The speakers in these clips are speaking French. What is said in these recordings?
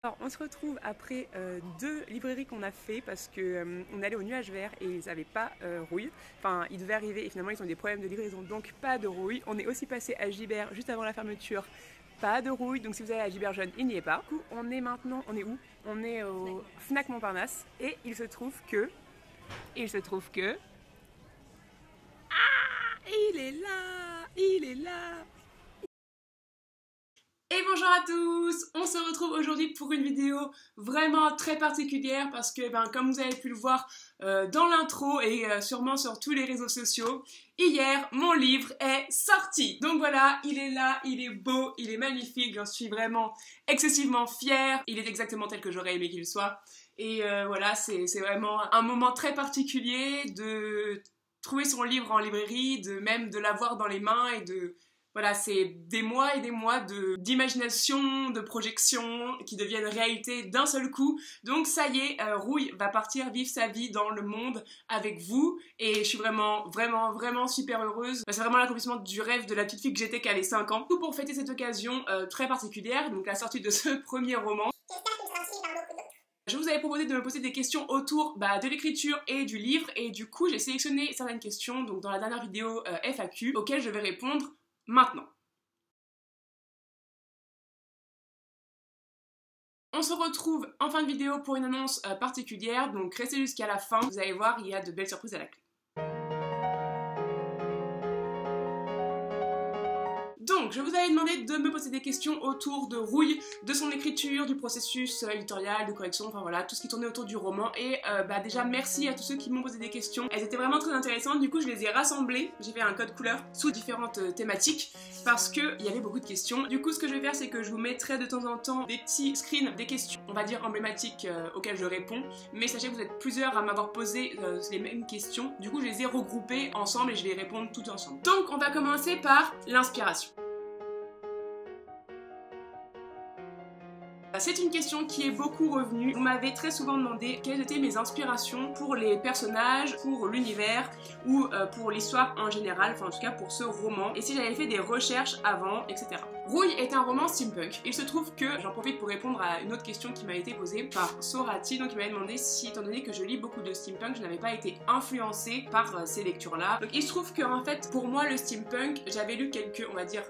Alors, on se retrouve après deux librairies qu'on a fait parce que on allait au Nuage Vert et ils n'avaient pas rouille. Enfin, ils devaient arriver et finalement ils ont des problèmes de livraison, donc pas de rouille. On est aussi passé à Gibert juste avant la fermeture, pas de rouille. Donc si vous allez à Gibert Jeune, il n'y est pas. Du coup, on est maintenant, on est où? On est au Fnac Montparnasse et il se trouve que, il est là, il est là. Et bonjour à tous! On se retrouve aujourd'hui pour une vidéo vraiment très particulière parce que, comme vous avez pu le voir dans l'intro et sûrement sur tous les réseaux sociaux, hier, mon livre est sorti. Donc voilà, il est là, il est beau, il est magnifique, j'en suis vraiment excessivement fière. Il est exactement tel que j'aurais aimé qu'il soit. Et voilà, c'est vraiment un moment très particulier de trouver son livre en librairie, de l'avoir dans les mains et de... Voilà, c'est des mois et des mois d'imagination, de projection qui deviennent réalité d'un seul coup. Donc ça y est, Rouille va partir vivre sa vie dans le monde avec vous et je suis vraiment super heureuse. C'est vraiment l'accomplissement du rêve de la petite fille que j'étais qu'à les 5 ans. Tout pour fêter cette occasion très particulière, donc la sortie de ce premier roman. Je vous avais proposé de me poser des questions autour de l'écriture et du livre et du coup j'ai sélectionné certaines questions donc dans la dernière vidéo FAQ auxquelles je vais répondre maintenant. On se retrouve en fin de vidéo pour une annonce particulière, donc restez jusqu'à la fin, vous allez voir, il y a de belles surprises à la clé. Donc, je vous avais demandé de me poser des questions autour de Rouille, de son écriture, du processus éditorial, de correction, enfin voilà, tout ce qui tournait autour du roman. Et déjà, merci à tous ceux qui m'ont posé des questions. Elles étaient vraiment très intéressantes, du coup je les ai rassemblées. J'ai fait un code couleur sous différentes thématiques parce qu'il y avait beaucoup de questions. Du coup, ce que je vais faire, c'est que je vous mettrai de temps en temps des petits screens, des questions, on va dire emblématiques auxquelles je réponds. Mais sachez que vous êtes plusieurs à m'avoir posé les mêmes questions. Du coup, je les ai regroupées ensemble et je vais y répondre toutes ensemble. Donc, on va commencer par l'inspiration. C'est une question qui est beaucoup revenue. Vous m'avez très souvent demandé quelles étaient mes inspirations pour les personnages, pour l'univers ou pour l'histoire en général, enfin en tout cas pour ce roman, et si j'avais fait des recherches avant, etc. Rouille est un roman steampunk. Il se trouve que, j'en profite pour répondre à une autre question qui m'a été posée par Sorati, donc il m'avait demandé si, étant donné que je lis beaucoup de steampunk, je n'avais pas été influencée par ces lectures-là. Donc il se trouve que, en fait, pour moi, le steampunk, j'avais lu quelques, on va dire,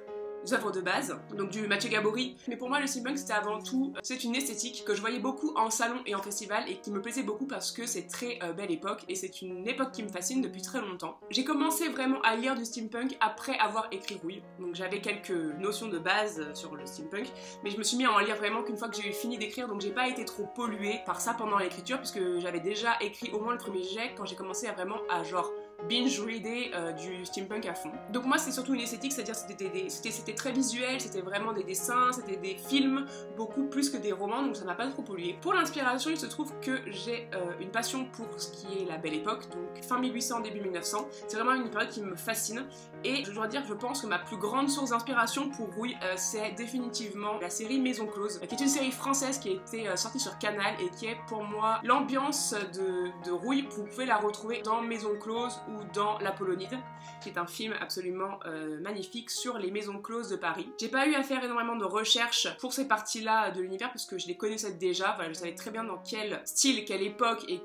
œuvres de base, donc du Mathieu Gabory, mais pour moi le steampunk c'était avant tout, c'est une esthétique que je voyais beaucoup en salon et en festival et qui me plaisait beaucoup parce que c'est très belle époque et c'est une époque qui me fascine depuis très longtemps. J'ai commencé vraiment à lire du steampunk après avoir écrit Rouille, donc j'avais quelques notions de base sur le steampunk, mais je me suis mis à en lire vraiment qu'une fois que j'ai eu fini d'écrire, donc j'ai pas été trop polluée par ça pendant l'écriture puisque j'avais déjà écrit au moins le premier jet quand j'ai commencé à vraiment genre binge-reader du steampunk à fond. Donc moi c'est surtout une esthétique, c'est-à-dire c'était très visuel, c'était vraiment des dessins, c'était des films, beaucoup plus que des romans, donc ça m'a pas trop pollué. Pour l'inspiration, il se trouve que j'ai une passion pour ce qui est la belle époque, donc fin 1800, début 1900, c'est vraiment une période qui me fascine, et je dois dire que je pense que ma plus grande source d'inspiration pour Rouille, c'est définitivement la série Maison Close, qui est une série française qui a été sortie sur Canal, et qui est pour moi l'ambiance de Rouille. Vous pouvez la retrouver dans Maison Close ou dans L'Apollonide, qui est un film absolument magnifique sur les maisons closes de Paris. J'ai pas eu à faire énormément de recherches pour ces parties-là de l'univers parce que je les connaissais déjà, voilà, je savais très bien dans quel style, quelle époque et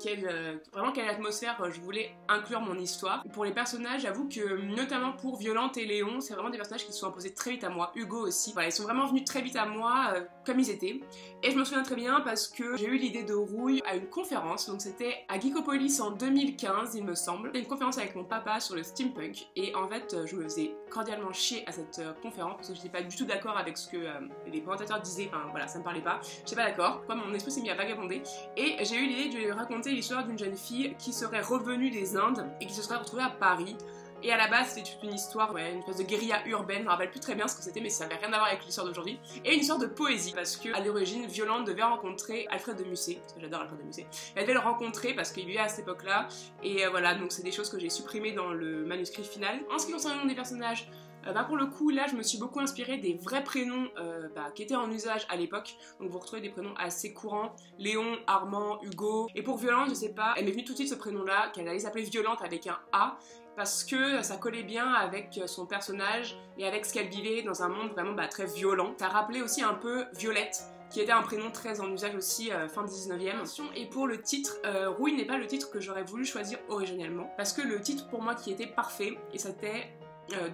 vraiment quelle atmosphère je voulais inclure mon histoire. Pour les personnages, j'avoue que notamment pour Violante et Léon, c'est vraiment des personnages qui se sont imposés très vite à moi. Hugo aussi, voilà, ils sont vraiment venus très vite à moi comme ils étaient. Et je me souviens très bien parce que j'ai eu l'idée de Rouille à une conférence, donc c'était à Geekopolis en 2015 il me semble. C'était une conférence avec mon papa sur le steampunk et en fait je me faisais cordialement chier à cette conférence parce que j'étais pas du tout d'accord avec ce que les présentateurs disaient, enfin voilà, ça me parlait pas, j'étais pas d'accord, pourquoi mon esprit s'est mis à vagabonder et j'ai eu l'idée de lui raconter l'histoire d'une jeune fille qui serait revenue des Indes et qui se serait retrouvée à Paris. Et à la base, c'était toute une histoire, une espèce de guérilla urbaine, je me rappelle plus très bien ce que c'était, mais ça avait rien à voir avec l'histoire d'aujourd'hui. Et une histoire de poésie, parce que à l'origine, Violante devait rencontrer Alfred de Musset, parce que j'adore Alfred de Musset. Elle devait le rencontrer parce qu'il vivait à cette époque-là, et voilà, donc c'est des choses que j'ai supprimées dans le manuscrit final. En ce qui concerne le nom des personnages, pour le coup, là, je me suis beaucoup inspirée des vrais prénoms qui étaient en usage à l'époque. Donc vous retrouvez des prénoms assez courants, Léon, Armand, Hugo. Et pour Violante, je sais pas, elle m'est venue tout de suite ce prénom-là, qu'elle allait s'appeler Violante avec un A, parce que ça collait bien avec son personnage et avec ce qu'elle vivait dans un monde vraiment très violent. Ça rappelait aussi un peu Violette, qui était un prénom très en usage aussi fin 19e. Et pour le titre, Rouille n'est pas le titre que j'aurais voulu choisir originellement, parce que le titre pour moi qui était parfait, et c'était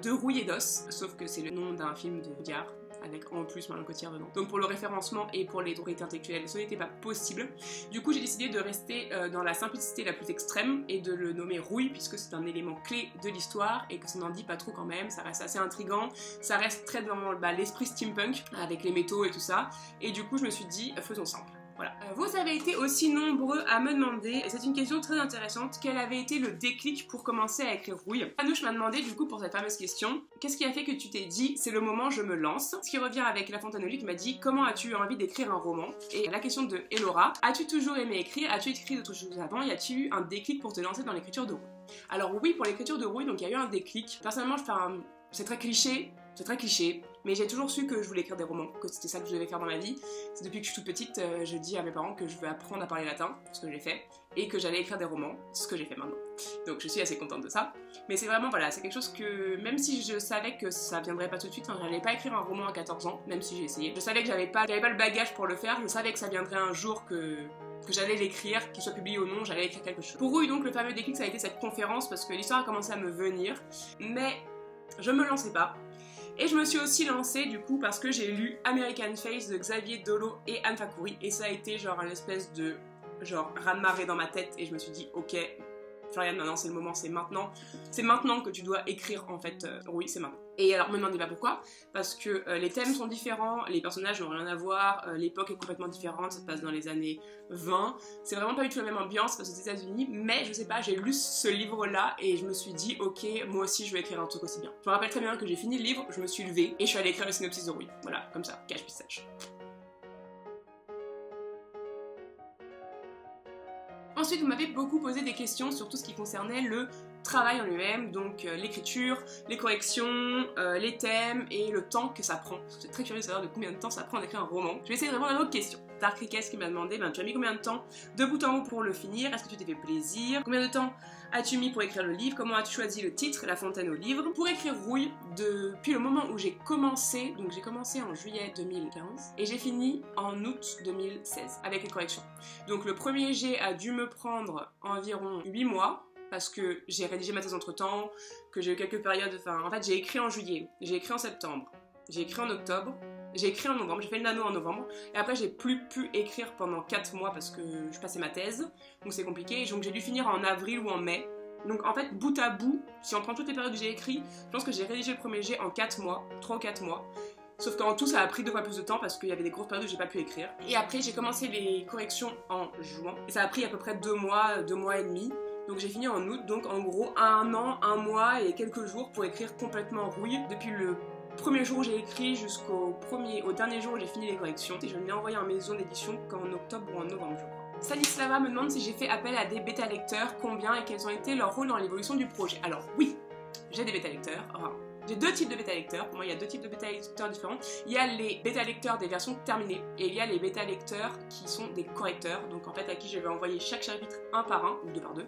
De rouille et d'os, sauf que c'est le nom d'un film de Audiard, avec en plus Marion Cotillard dedans. Donc pour le référencement et pour les droits intellectuels, ce n'était pas possible. Du coup j'ai décidé de rester dans la simplicité la plus extrême et de le nommer Rouille, puisque c'est un élément clé de l'histoire et que ça n'en dit pas trop quand même, ça reste assez intriguant, ça reste très dans l'esprit steampunk, avec les métaux et tout ça, et du coup je me suis dit faisons simple. Voilà. Vous avez été aussi nombreux à me demander, et c'est une question très intéressante, quel avait été le déclic pour commencer à écrire Rouille. Anouche m'a demandé du coup pour cette fameuse question, qu'est-ce qui a fait que tu t'es dit c'est le moment je me lance? Ce qui revient avec La Fontaine aux Lieux qui m'a dit comment as-tu eu envie d'écrire un roman? Et la question de Elora, as-tu toujours aimé écrire? As-tu écrit d'autres choses avant? Y a-t-il eu un déclic pour te lancer dans l'écriture de Rouille? Alors oui, pour l'écriture de Rouille, donc il y a eu un déclic. Personnellement, c'est très cliché, mais j'ai toujours su que je voulais écrire des romans, que c'était ça que je devais faire dans ma vie. C'est depuis que je suis toute petite, je dis à mes parents que je veux apprendre à parler latin, ce que j'ai fait, et que j'allais écrire des romans, ce que j'ai fait maintenant. Donc je suis assez contente de ça. Mais c'est vraiment, voilà, c'est quelque chose que, même si je savais que ça viendrait pas tout de suite, j'allais pas écrire un roman à 14 ans, même si j'ai essayé. Je savais que j'avais pas le bagage pour le faire, je savais que ça viendrait un jour que j'allais l'écrire, qu'il soit publié ou non, j'allais écrire quelque chose. Pour Rouille, donc, le fameux déclic, ça a été cette conférence, parce que l'histoire a commencé à me venir, mais je me lançais pas. Et je me suis aussi lancée du coup parce que j'ai lu American Face de Xavier Dolo et Anne Fakhouri, et ça a été genre une espèce de raz-de-marée dans ma tête, et je me suis dit ok Floriane, maintenant c'est le moment, c'est maintenant que tu dois écrire en fait, oui c'est maintenant. Et alors me demandez pas pourquoi, parce que les thèmes sont différents, les personnages n'ont rien à voir, l'époque est complètement différente, ça se passe dans les années 20, c'est vraiment pas du tout la même ambiance, ça se passe aux États-Unis, mais je sais pas, j'ai lu ce livre-là et je me suis dit ok, moi aussi je vais écrire un truc aussi bien. Je me rappelle très bien que j'ai fini le livre, je me suis levée et je suis allée écrire le synopsis de Rouille, voilà, comme ça, cache pistache. Ensuite, vous m'avez beaucoup posé des questions sur tout ce qui concernait le travail en lui-même, donc l'écriture, les corrections, les thèmes et le temps que ça prend. C'est très curieux de savoir de combien de temps ça prend d'écrire un roman. Je vais essayer de répondre à une autre question. Dark Rickess qui m'a demandé, tu as mis combien de temps de bout en bout pour le finir? Est-ce que tu t'es fait plaisir? Combien de temps as-tu mis pour écrire le livre? Comment as-tu choisi le titre, La Fontaine aux Livres? Pour écrire Rouille, depuis le moment où j'ai commencé, donc j'ai commencé en juillet 2015 et j'ai fini en août 2016 avec les corrections. Donc le premier jet a dû me prendre environ 8 mois parce que j'ai rédigé ma thèse entre temps, que j'ai eu quelques périodes, enfin en fait j'ai écrit en juillet, j'ai écrit en septembre, j'ai écrit en octobre, j'ai écrit en novembre, j'ai fait le nano en novembre, et après j'ai plus pu écrire pendant 4 mois parce que je passais ma thèse, donc c'est compliqué, donc j'ai dû finir en avril ou en mai. Donc en fait, bout à bout, si on prend toutes les périodes où j'ai écrit, je pense que j'ai rédigé le premier jet en 4 mois, 3 ou 4 mois. Sauf qu'en tout, ça a pris 2 fois plus de temps parce qu'il y avait des grosses périodes où j'ai pas pu écrire. Et après, j'ai commencé les corrections en juin, et ça a pris à peu près 2 mois et demi. Donc j'ai fini en août, donc en gros 1 an, 1 mois et quelques jours pour écrire complètement Rouille. Depuis le premier jour où j'ai écrit jusqu'au dernier jour où j'ai fini les corrections. Et je l'ai envoyé en maison d'édition qu'en octobre ou en novembre, je crois. Stanislava me demande si j'ai fait appel à des bêta-lecteurs, combien et quels ont été leurs rôles dans l'évolution du projet. Alors oui, j'ai des bêta-lecteurs. Enfin, j'ai 2 types de bêta-lecteurs. Pour moi, il y a 2 types de bêta-lecteurs différents. Il y a les bêta-lecteurs des versions terminées et il y a les bêta-lecteurs qui sont des correcteurs. Donc en fait, à qui je vais envoyer chaque chapitre un par un, ou 2 par 2,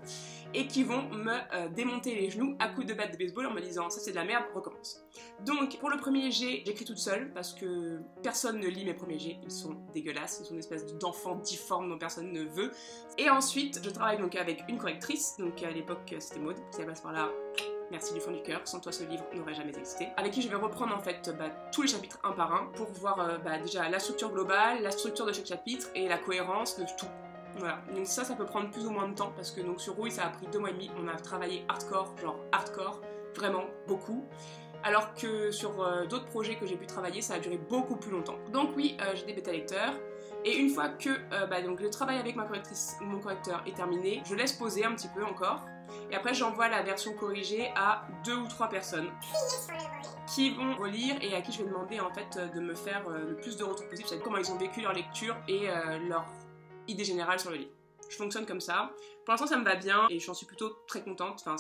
et qui vont me démonter les genoux à coups de batte de baseball en me disant ça c'est de la merde, recommence. Donc pour le premier jet, j'écris toute seule parce que personne ne lit mes premiers jets, ils sont dégueulasses, ils sont une espèce d'enfants difformes dont personne ne veut. Et ensuite, je travaille donc avec une correctrice, donc à l'époque c'était Maud, si elle passe par là. Merci du fond du cœur, sans toi ce livre n'aurait jamais existé. Avec qui je vais reprendre en fait tous les chapitres un par un pour voir déjà la structure globale, la structure de chaque chapitre et la cohérence de tout. Voilà, donc ça peut prendre plus ou moins de temps parce que donc sur Rouille ça a pris 2 mois et demi, on a travaillé hardcore, vraiment beaucoup. Alors que sur d'autres projets que j'ai pu travailler, ça a duré beaucoup plus longtemps. Donc oui, j'ai des bêta-lecteurs. Et une fois que donc le travail avec ma correctrice ou mon correcteur est terminé, je laisse poser un petit peu encore. Et après j'envoie la version corrigée à 2 ou 3 personnes qui vont relire et à qui je vais demander en fait de me faire le plus de retours possible, c'est-à-dire comment ils ont vécu leur lecture et leur idée générale sur le livre. Je fonctionne comme ça. Pour l'instant ça me va bien et j'en suis plutôt très contente. Enfin,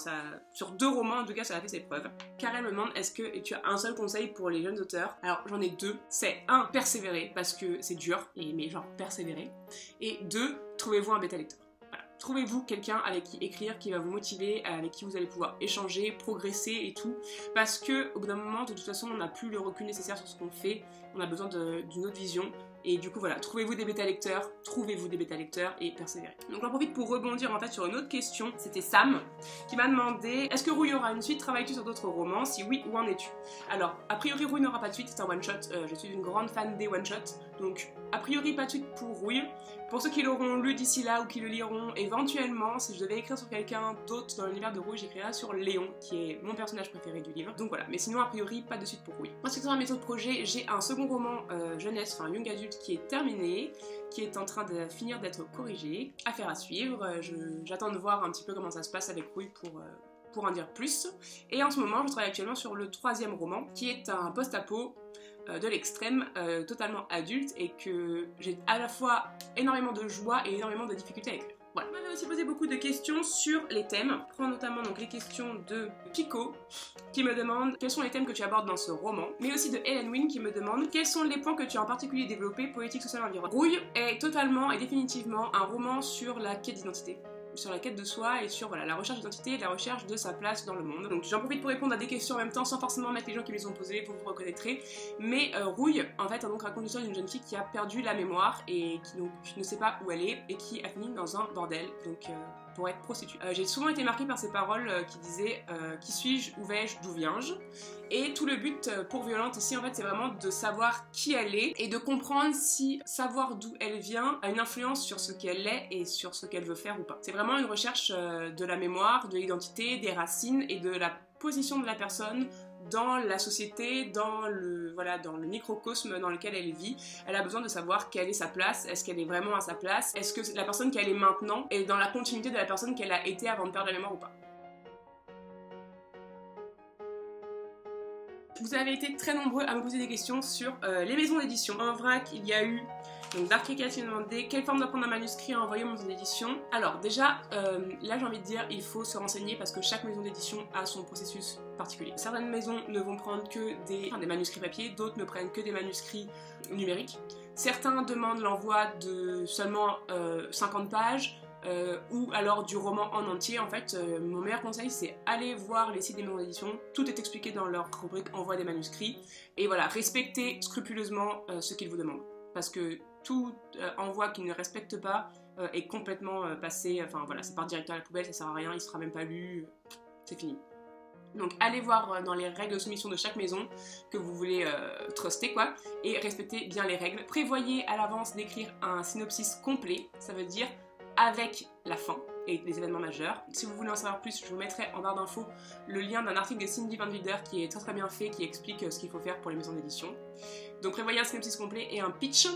sur 2 romans en tout cas ça a fait ses preuves. Karen me demande est-ce que tu as un seul conseil pour les jeunes auteurs? Alors j'en ai 2. C'est 1, persévérer parce que c'est dur, mais genre persévérer. Et 2, trouvez-vous un bêta-lecteur. Trouvez-vous quelqu'un avec qui écrire, qui va vous motiver, avec qui vous allez pouvoir échanger, progresser et tout. Parce que au bout d'un moment, de toute façon, on n'a plus le recul nécessaire sur ce qu'on fait. On a besoin d'une autre vision. Et du coup voilà, trouvez-vous des bêta-lecteurs et persévérez. Donc j'en profite pour rebondir en fait sur une autre question, c'était Sam qui m'a demandé est-ce que Rouille aura une suite, travailles-tu sur d'autres romans, si oui, où en es-tu? Alors a priori Rouille n'aura pas de suite, c'est un one-shot, je suis une grande fan des one-shots, donc a priori pas de suite pour Rouille. Pour ceux qui l'auront lu d'ici là ou qui le liront éventuellement, si je devais écrire sur quelqu'un d'autre dans l'univers de Rouille, j'écrirais sur Léon, qui est mon personnage préféré du livre. Donc voilà, mais sinon a priori pas de suite pour Rouille. Ensuite sur mes autres projets, j'ai un second roman jeunesse, enfin young adulte qui est terminé, qui est en train de finir d'être corrigé, affaire à suivre. J'attends de voir un petit peu comment ça se passe avec Rouille pour en dire plus. Et en ce moment, je travaille actuellement sur le troisième roman, qui est un post-apo de l'extrême, totalement adulte, et que j'ai à la fois énormément de joie et énormément de difficultés à écrire. Voilà. On m'avait aussi posé beaucoup de questions sur les thèmes. Je prends notamment donc les questions de Pico qui me demande quels sont les thèmes que tu abordes dans ce roman, mais aussi de Helen Wynne qui me demande quels sont les points que tu as en particulier développés, politique, sociale, environnement. Rouille est totalement et définitivement un roman sur la quête d'identité, sur la quête de soi et sur voilà, la recherche d'identité et la recherche de sa place dans le monde. Donc j'en profite pour répondre à des questions en même temps sans forcément mettre les gens qui les ont posées, vous vous reconnaîtrez. Mais Rouille, en fait, donc raconte l'histoire d'une jeune fille qui a perdu la mémoire et qui donc ne sait pas où elle est et qui a fini dans un bordel, donc pour être prostituée. J'ai souvent été marquée par ces paroles qui disaient qui suis-je, où vais-je, d'où viens-je. Et tout le but pour Violente ici en fait c'est vraiment de savoir qui elle est et de comprendre si savoir d'où elle vient a une influence sur ce qu'elle est et sur ce qu'elle veut faire ou pas. C'est vraiment une recherche de la mémoire, de l'identité, des racines et de la position de la personne dans la société, dans le microcosme dans lequel elle vit. Elle a besoin de savoir quelle est sa place, est-ce qu'elle est vraiment à sa place, est-ce que la personne qu'elle est maintenant est dans la continuité de la personne qu'elle a été avant de perdre la mémoire ou pas. Vous avez été très nombreux à me poser des questions sur les maisons d'édition. En vrac, il y a eu donc Darkrika qui m'a demandé quelle forme d'apprendre un manuscrit à envoyer aux maisons d'édition. Alors déjà, là j'ai envie de dire, il faut se renseigner parce que chaque maison d'édition a son processus particulier. Certaines maisons ne vont prendre que des manuscrits papier, d'autres ne prennent que des manuscrits numériques. Certains demandent l'envoi de seulement 50 pages, ou alors du roman en entier. En fait, mon meilleur conseil c'est aller voir les sites des maisons d'édition, tout est expliqué dans leur rubrique envoi des manuscrits, et voilà, respectez scrupuleusement ce qu'ils vous demandent, parce que tout envoi qui ne respecte pas est complètement passé, enfin voilà, ça part directement à la poubelle, ça sert à rien, il sera même pas lu, c'est fini. Donc allez voir dans les règles de soumission de chaque maison que vous voulez truster quoi, et respectez bien les règles. Prévoyez à l'avance d'écrire un synopsis complet, ça veut dire avec la fin et les événements majeurs. Si vous voulez en savoir plus, je vous mettrai en barre d'infos le lien d'un article de Cindy Van Wilder qui est très très bien fait, qui explique ce qu'il faut faire pour les maisons d'édition. Donc prévoyez un synopsis complet et un pitch,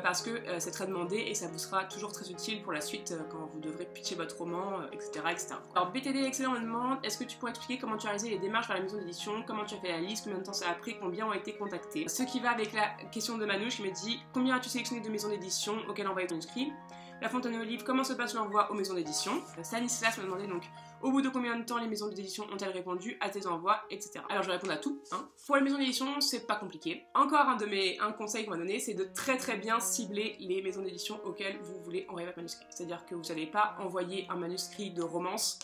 parce que c'est très demandé et ça vous sera toujours très utile pour la suite quand vous devrez pitcher votre roman, etc., etc. Alors BTD Excellent me demande est-ce que tu pourrais expliquer comment tu as réalisé les démarches vers la maison d'édition, comment tu as fait la liste, combien de temps ça a pris, combien ont été contactés. Ce qui va avec la question de Manouche qui me dit combien as-tu sélectionné de maisons d'édition auxquelles envoyer ton manuscrit. La Fontaine aux Livres, comment se passe l'envoi aux maisons d'édition. Stanislas m'a demandé donc au bout de combien de temps les maisons d'édition ont-elles répondu à tes envois, etc. Alors je vais répondre à tout. Pour les maisons d'édition, c'est pas compliqué. Encore un conseil qu'on m'a donné, c'est de très bien cibler les maisons d'édition auxquelles vous voulez envoyer votre manuscrit. C'est-à-dire que vous n'allez pas envoyer un manuscrit de romance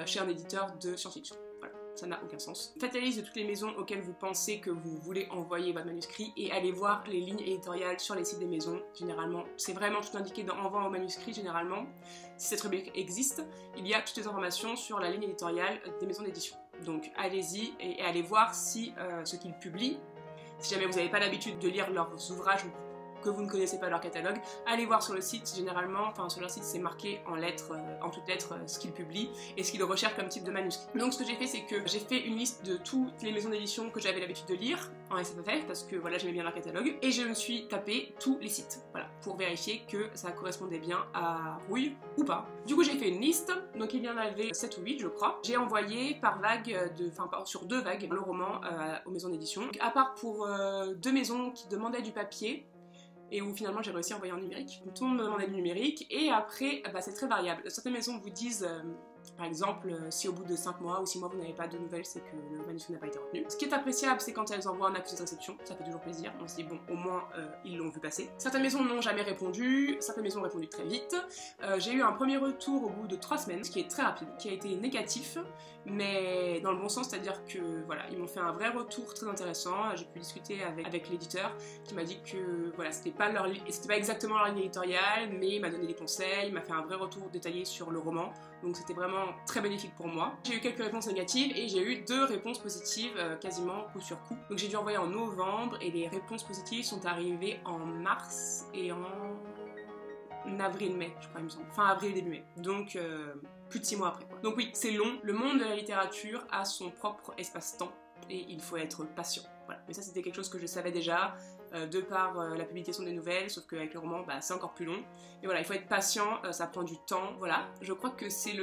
chez un éditeur de science-fiction. Voilà. Ça n'a aucun sens. Faites la liste de toutes les maisons auxquelles vous pensez que vous voulez envoyer votre manuscrit et allez voir les lignes éditoriales sur les sites des maisons. Généralement, c'est vraiment tout indiqué dans Envoi au manuscrit. Généralement, si cette rubrique existe, il y a toutes les informations sur la ligne éditoriale des maisons d'édition. Donc allez-y et allez voir si ce qu'ils publient, si jamais vous n'avez pas l'habitude de lire leurs ouvrages ou que vous ne connaissez pas leur catalogue, allez voir sur le site. Généralement, enfin sur leur site c'est marqué en lettres, en toutes lettres ce qu'ils publient et ce qu'ils recherchent comme type de manuscrit. Donc ce que j'ai fait c'est que j'ai fait une liste de toutes les maisons d'édition que j'avais l'habitude de lire en SFFF parce que voilà j'aimais bien leur catalogue et je me suis tapé tous les sites, voilà, pour vérifier que ça correspondait bien à Rouille ou pas. Du coup j'ai fait une liste, donc il y en avait 7 ou 8 je crois. J'ai envoyé par vague, sur 2 vagues le roman aux maisons d'édition. À part pour 2 maisons qui demandaient du papier, et où finalement j'ai réussi à envoyer en numérique. Tout le monde me demandait du numérique, et après, c'est très variable. Certaines maisons vous disent Par exemple, si au bout de 5 mois ou 6 mois vous n'avez pas de nouvelles, c'est que le manuscrit n'a pas été retenu. Ce qui est appréciable, c'est quand elles envoient un accusé de réception, ça fait toujours plaisir. On se dit bon, au moins ils l'ont vu passer. Certaines maisons n'ont jamais répondu, certaines maisons ont répondu très vite. J'ai eu un premier retour au bout de 3 semaines, ce qui est très rapide, qui a été négatif, mais dans le bon sens, c'est-à-dire que voilà, ils m'ont fait un vrai retour très intéressant. J'ai pu discuter avec l'éditeur qui m'a dit que voilà, c'était pas exactement leur ligne éditoriale, mais il m'a donné des conseils, il m'a fait un vrai retour détaillé sur le roman. Donc c'était vraiment très bénéfique pour moi. J'ai eu quelques réponses négatives et j'ai eu 2 réponses positives quasiment coup sur coup. Donc j'ai dû envoyer en novembre et les réponses positives sont arrivées en mars et en avril-mai, je crois, il me semble. Fin avril, début mai. Donc plus de 6 mois après, quoi. Donc oui, c'est long. Le monde de la littérature a son propre espace-temps et il faut être patient. Voilà. Mais ça c'était quelque chose que je savais déjà de par la publication des nouvelles, sauf qu'avec le roman bah, c'est encore plus long. Et voilà, il faut être patient, ça prend du temps. Voilà, je crois que c'est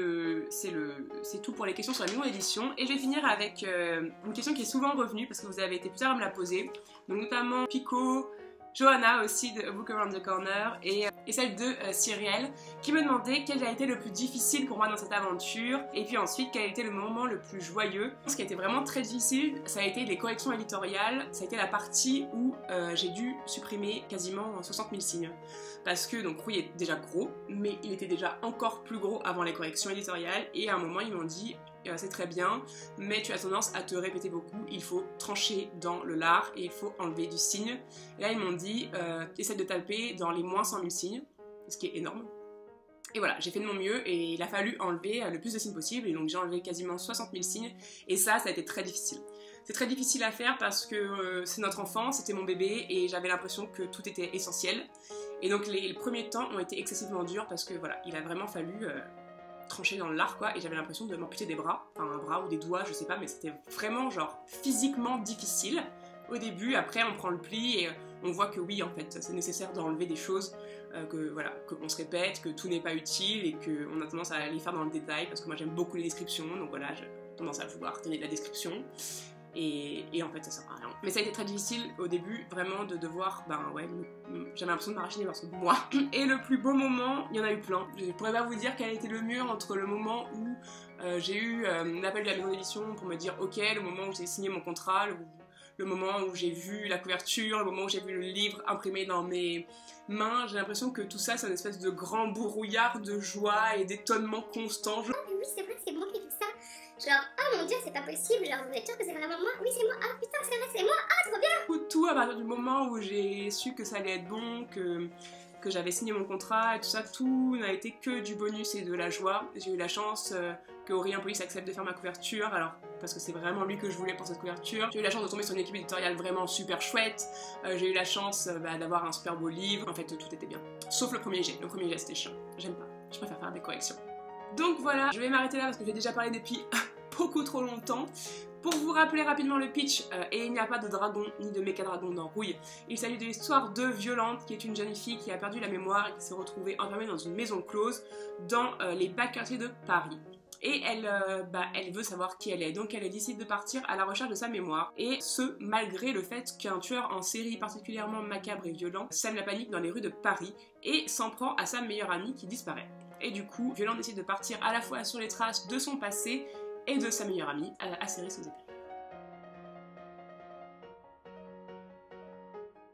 tout pour les questions sur la maison d'édition. Et je vais finir avec une question qui est souvent revenue parce que vous avez été plusieurs à me la poser. Donc notamment Pico, Johanna aussi de A Book Around the Corner et celle de Cyrielle qui me demandait quel a été le plus difficile pour moi dans cette aventure et puis ensuite quel a été le moment le plus joyeux. Ce qui a été vraiment très difficile, ça a été les corrections éditoriales, ça a été la partie où j'ai dû supprimer quasiment 60 000 signes. Parce que donc Rouille est déjà gros, mais il était déjà encore plus gros avant les corrections éditoriales et à un moment ils m'ont dit c'est très bien, mais tu as tendance à te répéter beaucoup, il faut trancher dans le lard et il faut enlever du signe. Et là ils m'ont dit, essaie de taper dans les moins 100 000 signes, ce qui est énorme. Et voilà, j'ai fait de mon mieux et il a fallu enlever le plus de signes possible et donc j'ai enlevé quasiment 60 000 signes et ça a été très difficile. C'est très difficile à faire parce que c'est notre enfant, c'était mon bébé et j'avais l'impression que tout était essentiel. Et donc les premiers temps ont été excessivement durs parce que voilà, il a vraiment fallu trancher dans le lard quoi, et j'avais l'impression de m'amputer des bras, enfin un bras ou des doigts, je sais pas, mais c'était vraiment genre physiquement difficile au début. Après on prend le pli et on voit que oui en fait c'est nécessaire d'enlever des choses, que voilà, qu'on se répète, que tout n'est pas utile et qu'on a tendance à les faire dans le détail parce que moi j'aime beaucoup les descriptions, donc voilà, j'ai tendance à vouloir donner de la description. Et en fait ça sert à rien. Mais ça a été très difficile au début vraiment de devoir, ben ouais, j'avais l'impression de m'arracher les morceaux de moi. Et le plus beau moment, il y en a eu plein. Je pourrais pas vous dire quel a été le mur entre le moment où j'ai eu l'appel de la maison d'édition pour me dire ok, le moment où j'ai signé mon contrat, le moment où j'ai vu la couverture, le moment où j'ai vu le livre imprimé dans mes mains. J'ai l'impression que tout ça c'est une espèce de grand brouillard de joie et d'étonnement constant. Ah mais oui c'est vrai, c'est moi qui ai fait ça. Genre, oh mon dieu, c'est pas possible, genre vous êtes sûr que c'est vraiment moi? Oui c'est moi, ah putain c'est vrai c'est moi, ah trop bien! Tout à partir du moment où j'ai su que ça allait être bon, que j'avais signé mon contrat et tout ça, tout n'a été que du bonus et de la joie. J'ai eu la chance que Aurélien Police accepte de faire ma couverture, alors parce que c'est vraiment lui que je voulais pour cette couverture. J'ai eu la chance de tomber sur une équipe éditoriale vraiment super chouette, j'ai eu la chance d'avoir un super beau livre, en fait tout était bien. Sauf le premier jet c'était chiant, j'aime pas, je préfère faire des corrections. Donc voilà, je vais m'arrêter là parce que j'ai déjà parlé depuis beaucoup trop longtemps. Pour vous rappeler rapidement le pitch, et il n'y a pas de dragon ni de méca-dragon dans Rouille, il s'agit de l'histoire de Violante, qui est une jeune fille qui a perdu la mémoire et qui s'est retrouvée enfermée dans une maison close dans les bas quartiers de Paris. Et elle veut savoir qui elle est, donc elle décide de partir à la recherche de sa mémoire, et ce, malgré le fait qu'un tueur en série particulièrement macabre et violent sème la panique dans les rues de Paris, et s'en prend à sa meilleure amie qui disparaît. Et du coup, Violante décide de partir à la fois sur les traces de son passé et de sa meilleure amie, à Céris aux épées.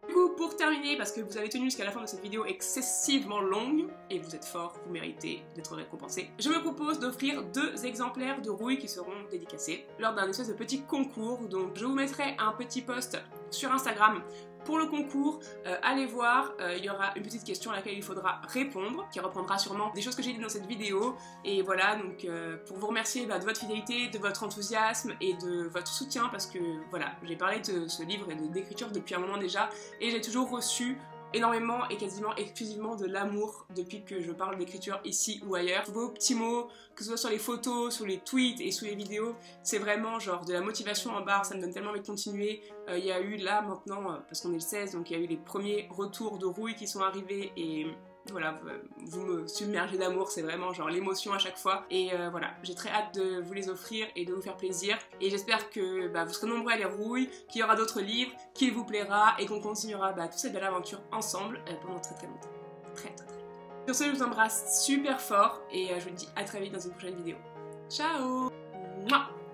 Du coup, pour terminer, parce que vous avez tenu jusqu'à la fin de cette vidéo excessivement longue, et vous êtes fort, vous méritez d'être récompensé, je me propose d'offrir 2 exemplaires de Rouille qui seront dédicacés lors d'un espèce de petit concours. Donc je vous mettrai un petit post sur Instagram pour le concours, allez voir, il y aura une petite question à laquelle il faudra répondre, qui reprendra sûrement des choses que j'ai dit dans cette vidéo. Et voilà, donc pour vous remercier de votre fidélité, de votre enthousiasme et de votre soutien, parce que voilà, j'ai parlé de ce livre et d'écriture depuis un moment déjà, et j'ai toujours reçu énormément et quasiment exclusivement de l'amour depuis que je parle d'écriture ici ou ailleurs. Vos petits mots, que ce soit sur les photos, sur les tweets et sous les vidéos, c'est vraiment genre de la motivation en barre, ça me donne tellement envie de continuer. Il y a eu là maintenant, parce qu'on est le 16, donc il y a eu les premiers retours de Rouille qui sont arrivés et voilà, vous me submergez d'amour, c'est vraiment genre l'émotion à chaque fois. Et voilà, j'ai très hâte de vous les offrir et de vous faire plaisir. Et j'espère que vous serez nombreux à les Rouille, qu'il y aura d'autres livres, qu'il vous plaira et qu'on continuera toute cette belle aventure ensemble pendant très très longtemps. Très très très. Sur ce, je vous embrasse super fort et je vous dis à très vite dans une prochaine vidéo. Ciao. Mouah.